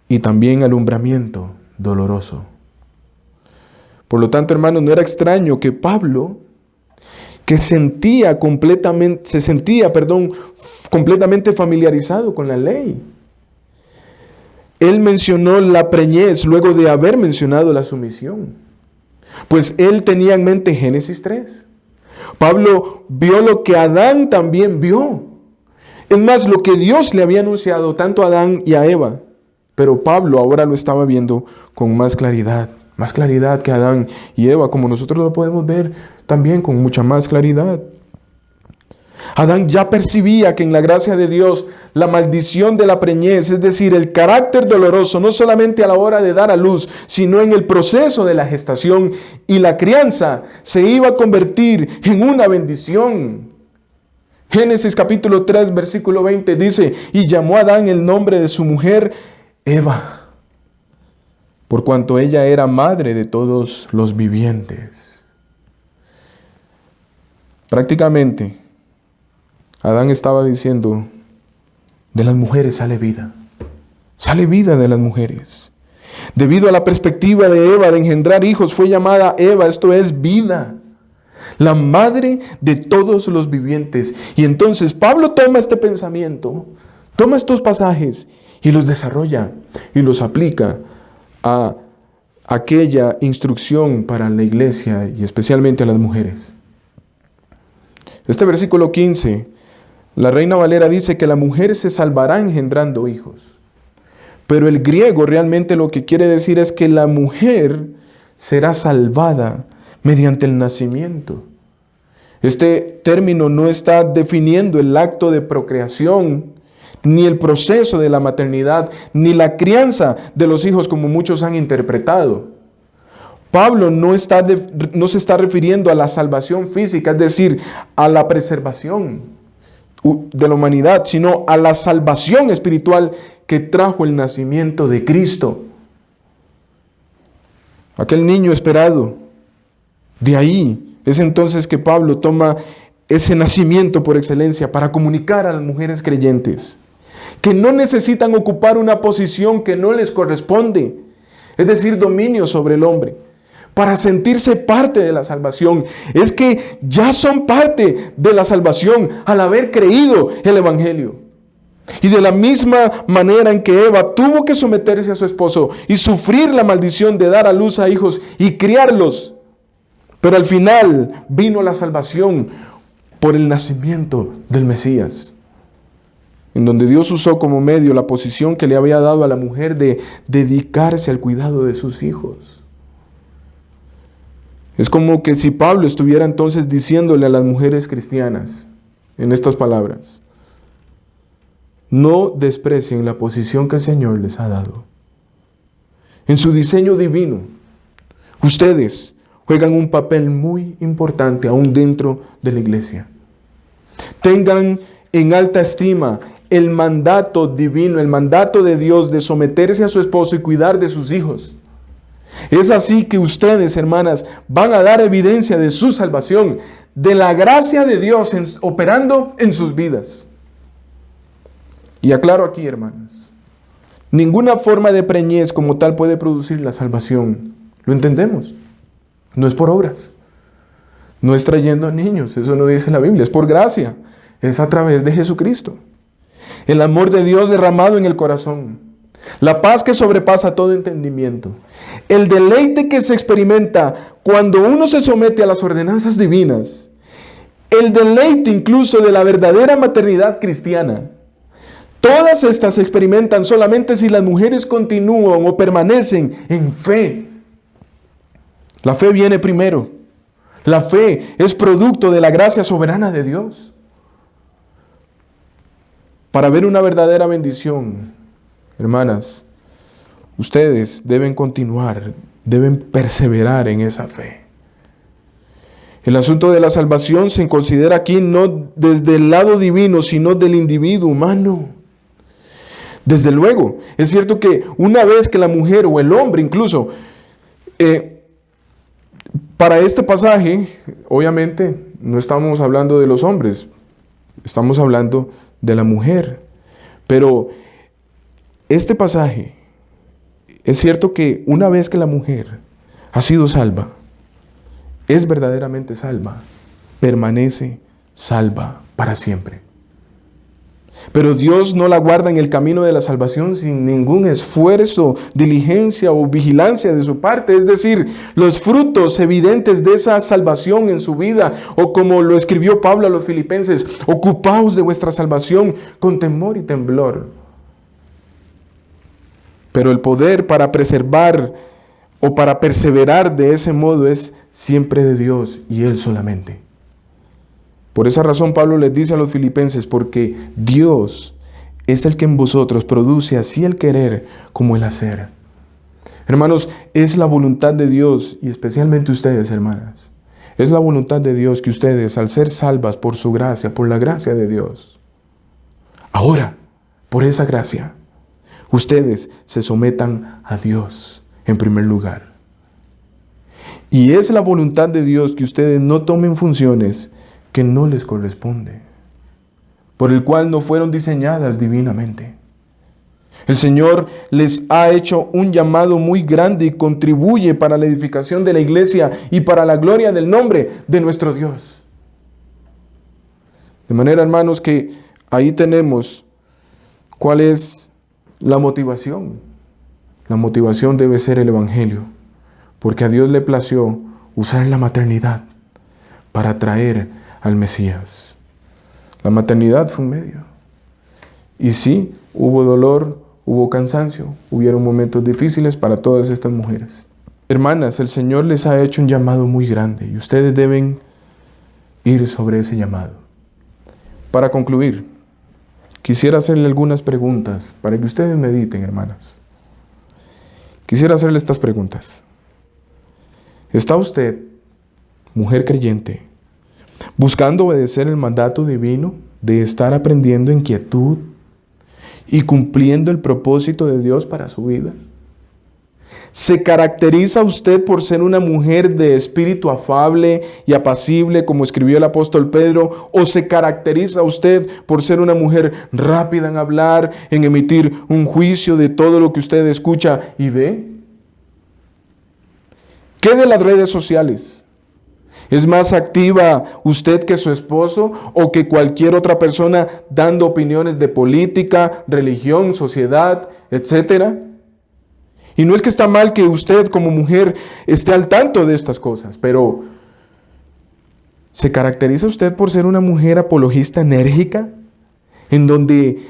S1: y también alumbramiento doloroso. Por lo tanto, hermanos, no era extraño que Pablo, que se sentía completamente familiarizado con la ley, él mencionó la preñez luego de haber mencionado la sumisión. Pues él tenía en mente Génesis 3. Pablo vio lo que Adán también vio. Es más, lo que Dios le había anunciado tanto a Adán y a Eva. Pero Pablo ahora lo estaba viendo con más claridad que Adán y Eva, como nosotros lo podemos ver también con mucha más claridad. Adán ya percibía que en la gracia de Dios la maldición de la preñez, es decir, el carácter doloroso, no solamente a la hora de dar a luz, sino en el proceso de la gestación y la crianza, se iba a convertir en una bendición. Génesis capítulo 3, versículo 20 dice: y llamó a Adán el nombre de su mujer Eva, por cuanto ella era madre de todos los vivientes. Prácticamente, Adán estaba diciendo: de las mujeres sale vida de las mujeres. Debido a la perspectiva de Eva de engendrar hijos, fue llamada Eva, esto es vida, la madre de todos los vivientes. Y entonces Pablo toma este pensamiento, toma estos pasajes y los desarrolla y los aplica a aquella instrucción para la iglesia y especialmente a las mujeres. Este versículo 15, la Reina Valera dice que la mujer se salvará engendrando hijos. Pero el griego realmente lo que quiere decir es que la mujer será salvada mediante el nacimiento. Este término no está definiendo el acto de procreación, ni el proceso de la maternidad, ni la crianza de los hijos como muchos han interpretado. Pablo no se está refiriendo a la salvación física, es decir, a la preservación de la humanidad, sino a la salvación espiritual que trajo el nacimiento de Cristo. Aquel niño esperado. De ahí es entonces que Pablo toma ese nacimiento por excelencia para comunicar a las mujeres creyentes que no necesitan ocupar una posición que no les corresponde, es decir, dominio sobre el hombre, para sentirse parte de la salvación. Es que ya son parte de la salvación al haber creído el Evangelio. Y de la misma manera en que Eva tuvo que someterse a su esposo y sufrir la maldición de dar a luz a hijos y criarlos, pero al final vino la salvación por el nacimiento del Mesías, en donde Dios usó como medio la posición que le había dado a la mujer de dedicarse al cuidado de sus hijos. Es como que si Pablo estuviera entonces diciéndole a las mujeres cristianas en estas palabras: no desprecien la posición que el Señor les ha dado. En su diseño divino, ustedes juegan un papel muy importante aún dentro de la iglesia. Tengan en alta estima el mandato divino, el mandato de Dios de someterse a su esposo y cuidar de sus hijos. Es así que ustedes, hermanas, van a dar evidencia de su salvación, de la gracia de Dios operando en sus vidas. Y aclaro aquí, hermanas, ninguna forma de preñez como tal puede producir la salvación. ¿Lo entendemos? No es por obras, no es trayendo niños, eso no dice la Biblia, es por gracia, es a través de Jesucristo. El amor de Dios derramado en el corazón, la paz que sobrepasa todo entendimiento, el deleite que se experimenta cuando uno se somete a las ordenanzas divinas, el deleite incluso de la verdadera maternidad cristiana. Todas estas se experimentan solamente si las mujeres continúan o permanecen en fe. La fe viene primero. La fe es producto de la gracia soberana de Dios. Para ver una verdadera bendición, hermanas, ustedes deben continuar, deben perseverar en esa fe. El asunto de la salvación se considera aquí no desde el lado divino, sino del individuo humano. Desde luego, es cierto que una vez que la mujer o el hombre incluso Para este pasaje, obviamente, no estamos hablando de los hombres, estamos hablando de la mujer. Pero este pasaje, es cierto que una vez que la mujer ha sido salva, es verdaderamente salva, permanece salva para siempre. Pero Dios no la guarda en el camino de la salvación sin ningún esfuerzo, diligencia o vigilancia de su parte. Es decir, los frutos evidentes de esa salvación en su vida, o como lo escribió Pablo a los filipenses, ocupaos de vuestra salvación con temor y temblor. Pero el poder para preservar o para perseverar de ese modo es siempre de Dios y Él solamente. Por esa razón Pablo les dice a los filipenses, porque Dios es el que en vosotros produce así el querer como el hacer. Hermanos, es la voluntad de Dios, y especialmente ustedes, hermanas, es la voluntad de Dios que ustedes, al ser salvas por su gracia, por la gracia de Dios, ahora, por esa gracia, ustedes se sometan a Dios en primer lugar. Y es la voluntad de Dios que ustedes no tomen funciones que no les corresponde, por el cual no fueron diseñadas divinamente. El Señor les ha hecho un llamado muy grande y contribuye para la edificación de la iglesia y para la gloria del nombre de nuestro Dios. De manera, hermanos, que ahí tenemos cuál es la motivación. La motivación debe ser el Evangelio, porque a Dios le plació usar la maternidad para traer al Mesías. La maternidad fue un medio. Y sí, hubo dolor, hubo cansancio, hubieron momentos difíciles para todas estas mujeres. Hermanas, el Señor les ha hecho un llamado muy grande y ustedes deben ir sobre ese llamado. Para concluir, quisiera hacerle algunas preguntas para que ustedes mediten, hermanas. Quisiera hacerle estas preguntas. ¿Está usted, mujer creyente, buscando obedecer el mandato divino de estar aprendiendo en quietud y cumpliendo el propósito de Dios para su vida? ¿Se caracteriza usted por ser una mujer de espíritu afable y apacible, como escribió el apóstol Pedro? ¿O se caracteriza usted por ser una mujer rápida en hablar, en emitir un juicio de todo lo que usted escucha y ve? ¿Qué de las redes sociales? ¿Es más activa usted que su esposo o que cualquier otra persona dando opiniones de política, religión, sociedad, etcétera? Y no es que está mal que usted como mujer esté al tanto de estas cosas, pero ¿se caracteriza usted por ser una mujer apologista enérgica, en donde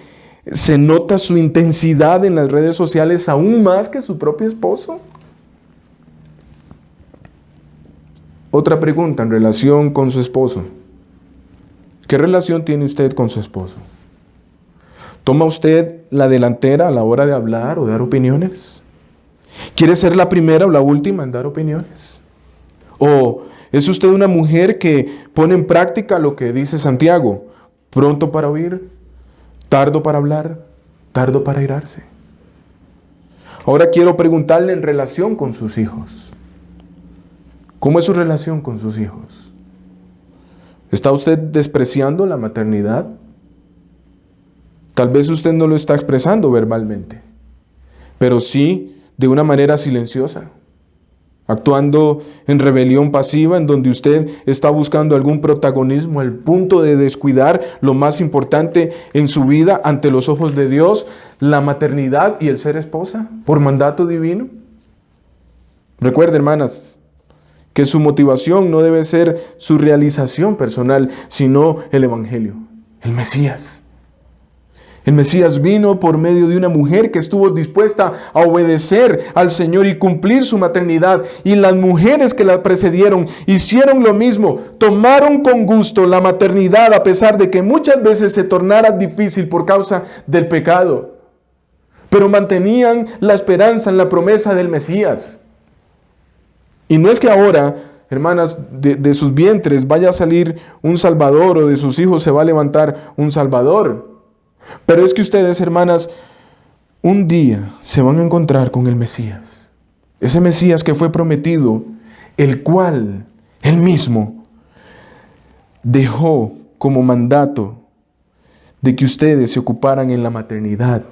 S1: se nota su intensidad en las redes sociales aún más que su propio esposo? Otra pregunta en relación con su esposo. ¿Qué relación tiene usted con su esposo? ¿Toma usted la delantera a la hora de hablar o dar opiniones? ¿Quiere ser la primera o la última en dar opiniones? ¿O es usted una mujer que pone en práctica lo que dice Santiago? Pronto para oír, tardo para hablar, tardo para airarse. Ahora quiero preguntarle en relación con sus hijos. ¿Cómo es su relación con sus hijos? ¿Está usted despreciando la maternidad? Tal vez usted no lo está expresando verbalmente, pero sí de una manera silenciosa, actuando en rebelión pasiva, en donde usted está buscando algún protagonismo al punto de descuidar lo más importante en su vida ante los ojos de Dios, la maternidad y el ser esposa, por mandato divino. Recuerde, hermanas, que su motivación no debe ser su realización personal, sino el Evangelio, el Mesías. El Mesías vino por medio de una mujer que estuvo dispuesta a obedecer al Señor y cumplir su maternidad. Y las mujeres que la precedieron hicieron lo mismo. Tomaron con gusto la maternidad a pesar de que muchas veces se tornara difícil por causa del pecado. Pero mantenían la esperanza en la promesa del Mesías. Y no es que ahora, hermanas, de sus vientres vaya a salir un Salvador o de sus hijos se va a levantar un Salvador. Pero es que ustedes, hermanas, un día se van a encontrar con el Mesías. Ese Mesías que fue prometido el cual Él mismo dejó como mandato de que ustedes se ocuparan en la maternidad,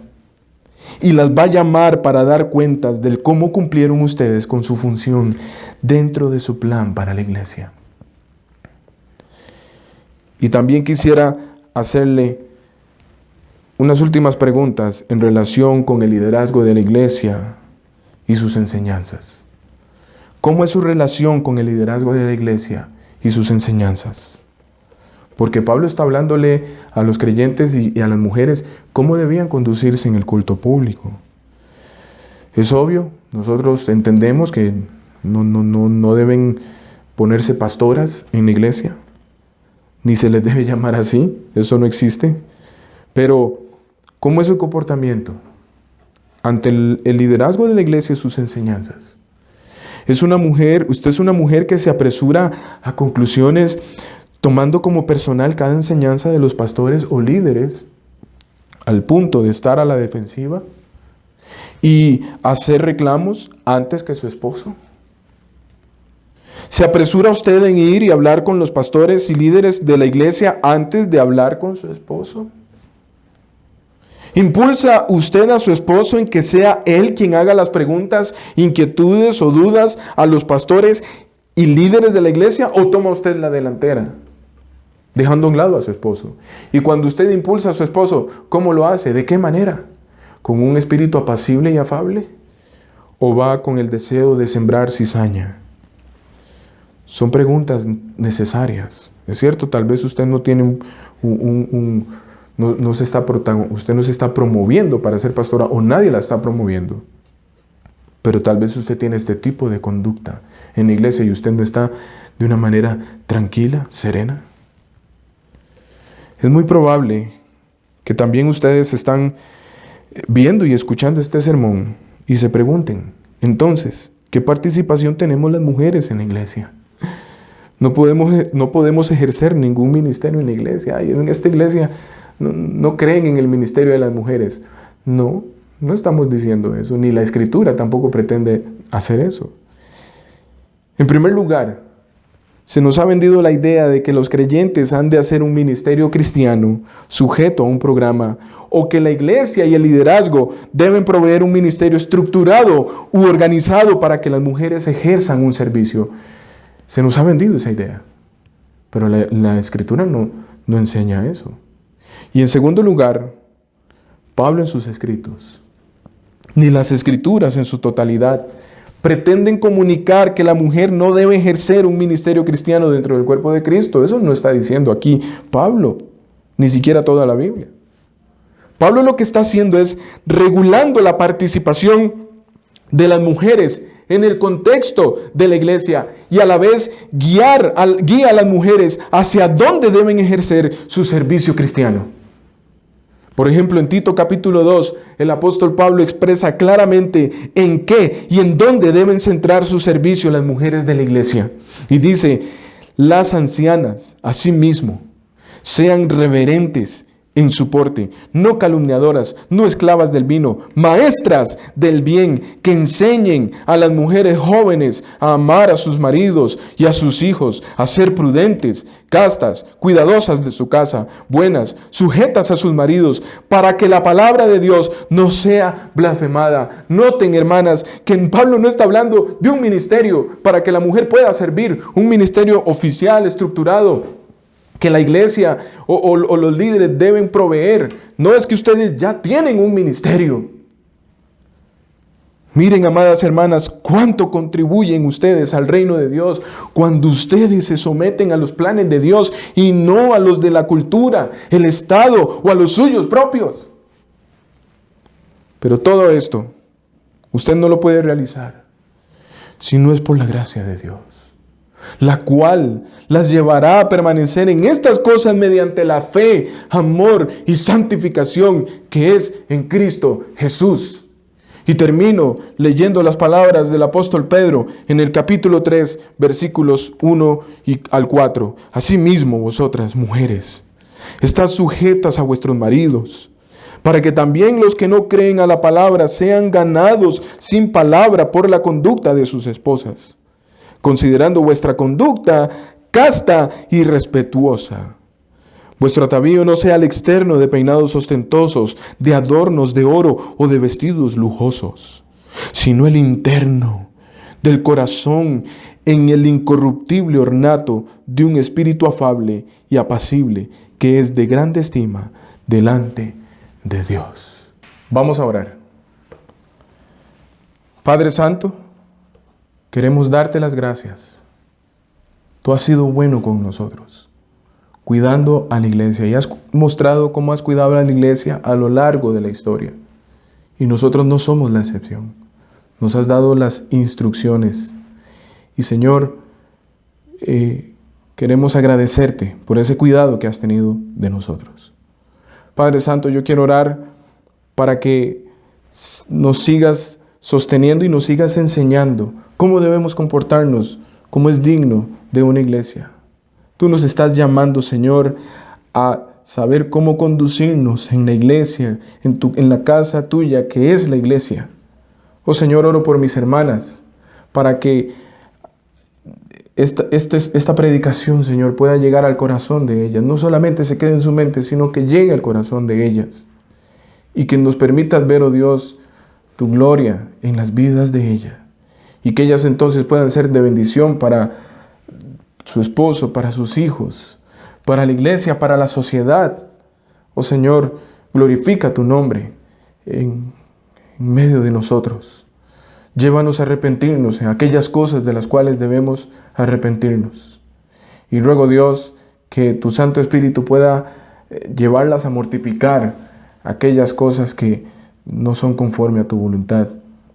S1: y las va a llamar para dar cuentas del cómo cumplieron ustedes con su función dentro de su plan para la iglesia. Y también quisiera hacerle unas últimas preguntas en relación con el liderazgo de la iglesia y sus enseñanzas. ¿Cómo es su relación con el liderazgo de la iglesia y sus enseñanzas? Porque Pablo está hablándole a los creyentes y a las mujeres cómo debían conducirse en el culto público. Es obvio, nosotros entendemos que no deben ponerse pastoras en la iglesia, ni se les debe llamar así, eso no existe. Pero, ¿cómo es su comportamiento ante el liderazgo de la iglesia y sus enseñanzas? Usted es una mujer que se apresura a conclusiones tomando como personal cada enseñanza de los pastores o líderes, al punto de estar a la defensiva y hacer reclamos antes que su esposo. ¿Se apresura usted en ir y hablar con los pastores y líderes de la iglesia antes de hablar con su esposo? ¿Impulsa usted a su esposo en que sea él quien haga las preguntas, inquietudes o dudas a los pastores y líderes de la iglesia, o toma usted la delantera, dejando a un lado a su esposo? Y cuando usted impulsa a su esposo, ¿cómo lo hace? ¿De qué manera? ¿Con un espíritu apacible y afable? ¿O va con el deseo de sembrar cizaña? Son preguntas necesarias. Es cierto, tal vez usted no tiene usted no se está promoviendo para ser pastora, o nadie la está promoviendo. Pero tal vez usted tiene este tipo de conducta en la iglesia y usted no está de una manera tranquila, serena. Es muy probable que también ustedes están viendo y escuchando este sermón y se pregunten, entonces, ¿qué participación tenemos las mujeres en la iglesia? No podemos ejercer ningún ministerio en la iglesia. Ay, en esta iglesia no creen en el ministerio de las mujeres. No estamos diciendo eso, ni la Escritura tampoco pretende hacer eso. En primer lugar, se nos ha vendido la idea de que los creyentes han de hacer un ministerio cristiano sujeto a un programa, o que la iglesia y el liderazgo deben proveer un ministerio estructurado u organizado para que las mujeres ejerzan un servicio. Se nos ha vendido esa idea, pero la Escritura no enseña eso. Y en segundo lugar, Pablo en sus escritos, ni las Escrituras en su totalidad, pretenden comunicar que la mujer no debe ejercer un ministerio cristiano dentro del cuerpo de Cristo. Eso no está diciendo aquí Pablo, ni siquiera toda la Biblia. Pablo lo que está haciendo es regulando la participación de las mujeres en el contexto de la iglesia y a la vez guía a las mujeres hacia dónde deben ejercer su servicio cristiano. Por ejemplo, en Tito capítulo 2, el apóstol Pablo expresa claramente en qué y en dónde deben centrar su servicio las mujeres de la iglesia. Y dice, las ancianas, asimismo, sean reverentes en su porte, no calumniadoras, no esclavas del vino, maestras del bien, que enseñen a las mujeres jóvenes a amar a sus maridos y a sus hijos, a ser prudentes, castas, cuidadosas de su casa, buenas, sujetas a sus maridos, para que la palabra de Dios no sea blasfemada. Noten, hermanas, que Pablo no está hablando de un ministerio para que la mujer pueda servir, un ministerio oficial, estructurado, que la iglesia o los líderes deben proveer. No es que ustedes ya tienen un ministerio. Miren, amadas hermanas, cuánto contribuyen ustedes al reino de Dios cuando ustedes se someten a los planes de Dios y no a los de la cultura, el Estado o a los suyos propios. Pero todo esto, usted no lo puede realizar si no es por la gracia de Dios, la cual las llevará a permanecer en estas cosas mediante la fe, amor y santificación que es en Cristo Jesús. Y termino leyendo las palabras del apóstol Pedro en el capítulo 3, versículos 1 al 4. Asimismo, vosotras, mujeres, estad sujetas a vuestros maridos, para que también los que no creen a la palabra sean ganados sin palabra por la conducta de sus esposas, considerando vuestra conducta casta y respetuosa. Vuestro atavío no sea al externo de peinados ostentosos, de adornos de oro o de vestidos lujosos, sino el interno, del corazón, en el incorruptible ornato de un espíritu afable y apacible, que es de grande estima delante de Dios. Vamos a orar. Padre Santo, queremos darte las gracias. Tú has sido bueno con nosotros, cuidando a la iglesia, y has mostrado cómo has cuidado a la iglesia a lo largo de la historia. Y nosotros no somos la excepción. Nos has dado las instrucciones. Y Señor, queremos agradecerte por ese cuidado que has tenido de nosotros. Padre Santo, yo quiero orar para que nos sigas sosteniendo y nos sigas enseñando cómo debemos comportarnos, cómo es digno de una iglesia. Tú nos estás llamando, Señor, a saber cómo conducirnos en la iglesia, en la casa tuya, que es la iglesia. Oh Señor, oro por mis hermanas, para que esta predicación, Señor, pueda llegar al corazón de ellas. No solamente se quede en su mente, sino que llegue al corazón de ellas. Y que nos permitas ver, oh Dios, tu gloria en las vidas de ellas. Y que ellas entonces puedan ser de bendición para su esposo, para sus hijos, para la iglesia, para la sociedad. Oh Señor, glorifica tu nombre en medio de nosotros. Llévanos a arrepentirnos en aquellas cosas de las cuales debemos arrepentirnos. Y ruego, Dios, que tu Santo Espíritu pueda llevarlas a mortificar aquellas cosas que no son conforme a tu voluntad.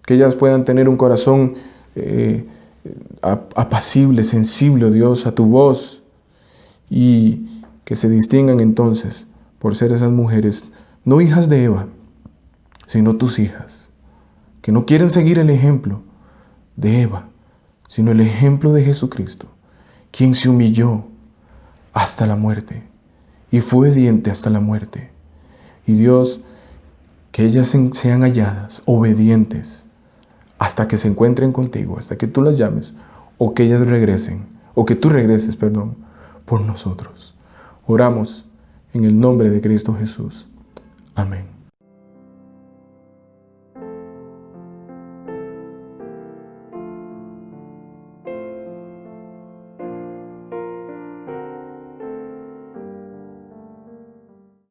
S1: Que ellas puedan tener un corazón apacible, sensible, oh Dios, a tu voz. Y que se distingan entonces por ser esas mujeres, no hijas de Eva, sino tus hijas, que no quieren seguir el ejemplo de Eva, sino el ejemplo de Jesucristo, quien se humilló hasta la muerte y fue obediente hasta la muerte. Y Dios, que ellas sean halladas obedientes hasta que se encuentren contigo, hasta que tú las llames, o que ellas regresen, o que tú regreses, perdón, por nosotros. Oramos en el nombre de Cristo Jesús. Amén.